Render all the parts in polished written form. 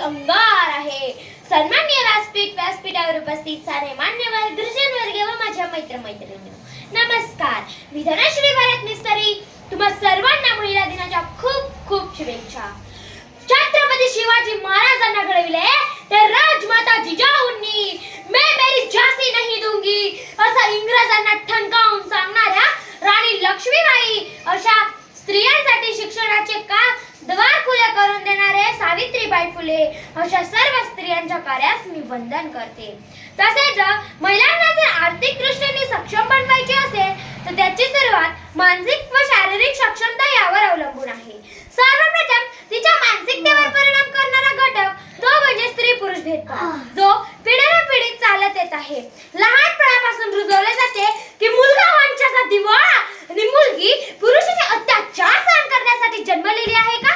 अंगार आहे. सन्माननीय व्यासपीठावर उपस्थित सारे मान्यवर गुरुजन वर्ग व माझ्या मैत्रिणींनो, नमस्कार. मी धनश्री भारत मिस्त्री तुम्हा सर्वांना महिला दिनाच्या खूप खूप शुभेच्छा. छत्रपती शिवाजी महाराजांना घडविले तर राजमाता जिजाऊंनी मैं मेरी झांसी नहीं दूंगी असा इंग्रजांना ठणकावून सांगणाऱ्या राणी लक्ष्मीबाई अशा स्त्रियांसाठी शिक्षणाचे द्वार खुले करून देणारे सावित्रीबाई फुले अशा सर्व स्त्रियांच्या कार्यास मी वंदन करते. तसेच महिलांना जर आर्थिक दृष्टीने सक्षम बनवायचे असेल तर त्याची सुरुवात मानसिक व शारीरिक सक्षमता यावर अवलंबून आहे. सर्वप्रथम तिच्या मानसिकतेवर परिणाम करणारा घटक तो म्हणजे स्त्री पुरुष भेदभाव, जो पिढ्यानपिढी चालत येत आहे. लहानपणापासून रुजवले जाते की मुलगा वंशाचा दिवा आणि मुलगी पुरुषाचे अत्याचार सहन करण्यासाठी जन्मलेली आहे का?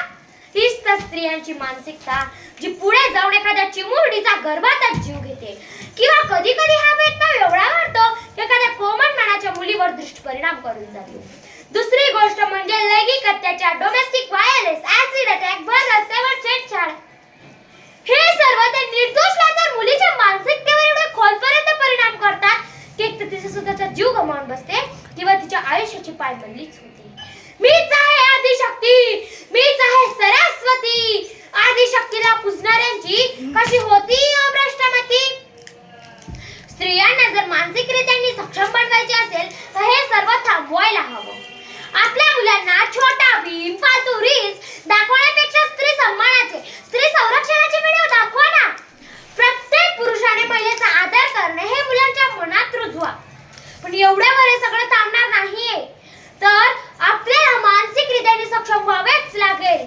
हीच तर स्त्रियांची मानसिकता जी पुढे जाऊन एखाद्या चिमुरडीचा गर्भातच जीव घेते. किंवा कधी कधी हा भेदभाव एवढा वाढतो की एखाद्या कोमल मनाच्या मुलीवर दुष्परिणाम करून जातो. दुसरी गोष्ट म्हणजे लैंगिक अत्याचार, डोमेस्टिक व्हायलेन्स, ऍसिड अटॅक, भर रस्त्यावर छेडछाड. हे सर्व त्या निर्दोष लाचार मुलीच्या मानसिकतेवर एवढे खोलपर्यंत परिणाम करतात की एक तर तिचा स्वतःचा जीव गमावून बसते किंवा तिच्या आयुष्याची पायमल्लीच होते. मीच आहे आदिशक्ती, मीच आहे सरस्वती. आदिशक्तीला पुजणाऱ्यांची कशी होती भ्रष्टमती. स्त्रियांना जर मानसिकरित्या सक्षम बनवायचे असेल तर हे सर्व थांबवायला हवं. आपल्या मुलांना छोटा भीम, फालतू रील्स दाखवण्यापेक्षा स्त्री सन्मानाचे, स्त्री संरक्षणाचे व्हिडिओ दाखवा ना. प्रत्येक पुरुषाने महिलेचा आदर करणे हे मुलांच्या मनात रुजवा. पण एवढ्यावर हे सगळं थांबणार नाहीये, तर आपल्याला मानसिकरित्या सक्षम व्हावेच लागेल.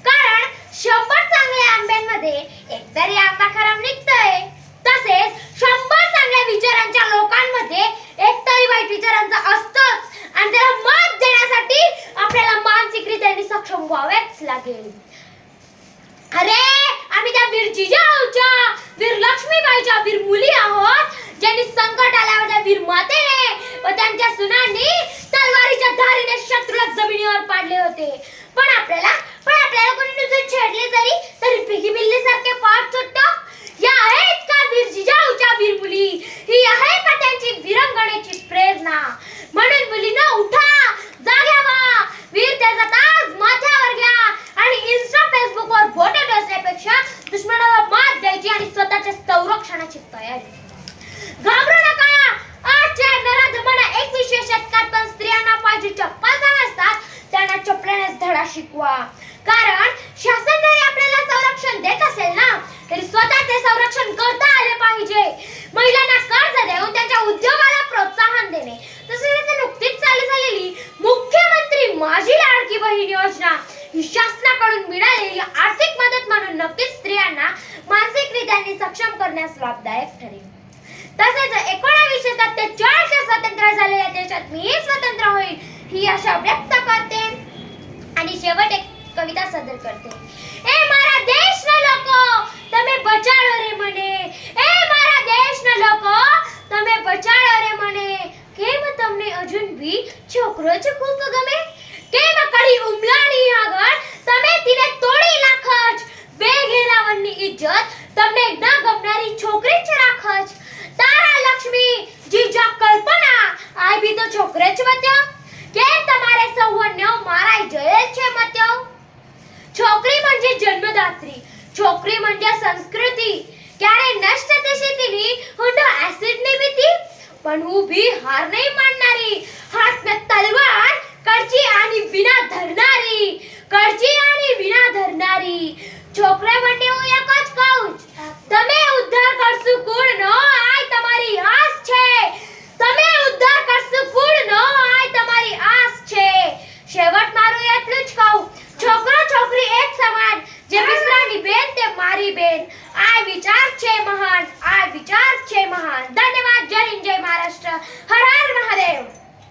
कारण 100 चांगल्या आंब्यांमध्ये एकतरी आंबा खराब निघतोय, तसेच 100 चांगल्या विचारांच्या लोकांमध्ये एकतरी वाईट विचारांचा असतोच. आणि त्याला मात देण्यासाठी आपल्याला मानसिकरित्या सक्षम व्हावेच लागेल. अरे आम्ही त्या वीर जिजाऊच्या, वीर लक्ष्मीबाईच्या वीर मुली आहोत, ज्यांनी संकट आल्यावर त्या वीर मातेने व त्यांच्या सुनांनी तलवारीच्या धारीने शत्रूला जमिनीवर पाडले होते. पण आपल्याला कोणी नुसते छेडले तरी पिगी बिल्ली सारखे पाठ सुटतो. या आहेत का वीर जिजाऊच्या वीर मुली? ही आहे का त्यांची वीरांगणेची प्रेरणा? म्हणून मुलींनो, उठा, जाग्या व्हा, वीरतेचा ताज माथ्यावर घ्या आणि इन्स्टा फेसबुकवर फोटो टाकण्यापेक्षा दुश्मनाला मात द्यायची आणि स्वतःच्या संरक्षणाची तयारी. घाबरू नका. आजच्या नराधमांना 21व्या शतकात पण स्त्रियांना पाहिजे चप्पल समजतात, त्यांना चपल्यानेच धडा शिकवा. कारण शासन जरी आपल्याला संरक्षण देत असेल ना, तरी स्वतःचे संरक्षण करता आले पाहिजे. महिलांना कर्ज देऊन त्यांच्या उद्योगाला प्रोत्साहन देणे, तसेच नुकतीच चालू झालेली मुख्यमंत्री माझी लाडकी बहीण योजना ही शासनाकडून मिळालेली आर्थिक मदत म्हणून नक्कीच स्त्रियांना मानसिकरित्या सक्षम करण्यास लाभदायक ठरेल. तसेच 1947 स्वतंत्र झालेल्या देशात मी स्वतंत्र होईल ही आशा व्यक्त करते. आणि शेवट एक कविता सादर करते. ए मारा देशना लोको તમે બચાડો રે મને, એ મારા દેશના લોકો તમે બચાડો રે મને. કેમ તમને અજુન બી છોકરો જ ખૂબ ગમે? કેમ કડી ઉમલાની આગળ તમે તેને તોડી નાખો જ? બેઘેરાવણની ઇજ્જત તમને ન ગમનારી છોકરી જ રાખો જ. તારા લક્ષ્મી જીજા કલ્પના આ બી તો છોકરે જ વત્યો. કેમ તમારે સૌને મારાય જયેલ છે મત્યો? છોકરી म्हणजे जन्मदात्री, छोकरी म्हणजे संस्कृती. क्यारे नष्ट तशी तिनी हुंड ऍसिड ने भीती, पण उभी हार नाही मानणारी, हात में तलवार, करची आणि विना धरणारी, करची आणि विना धरणारी. छोकरे म्हणजे હું એક જ કહું, તમે ઉદ્ધાર કરશો કુળનો આય તમારી આસ છે. તમે ઉદ્ધાર કરશો કુળનો આય તમારી આસ છે. शेवट मारू એટલું જ કહું, છોકરો છોકરી એક સમાન, જે મિશ્રાની બેન તે મારી બેન. આ વિચાર છે મહાન, આ વિચાર છે મહાન. ધન્યવાદ. જય હિન્દ, જય ભારત.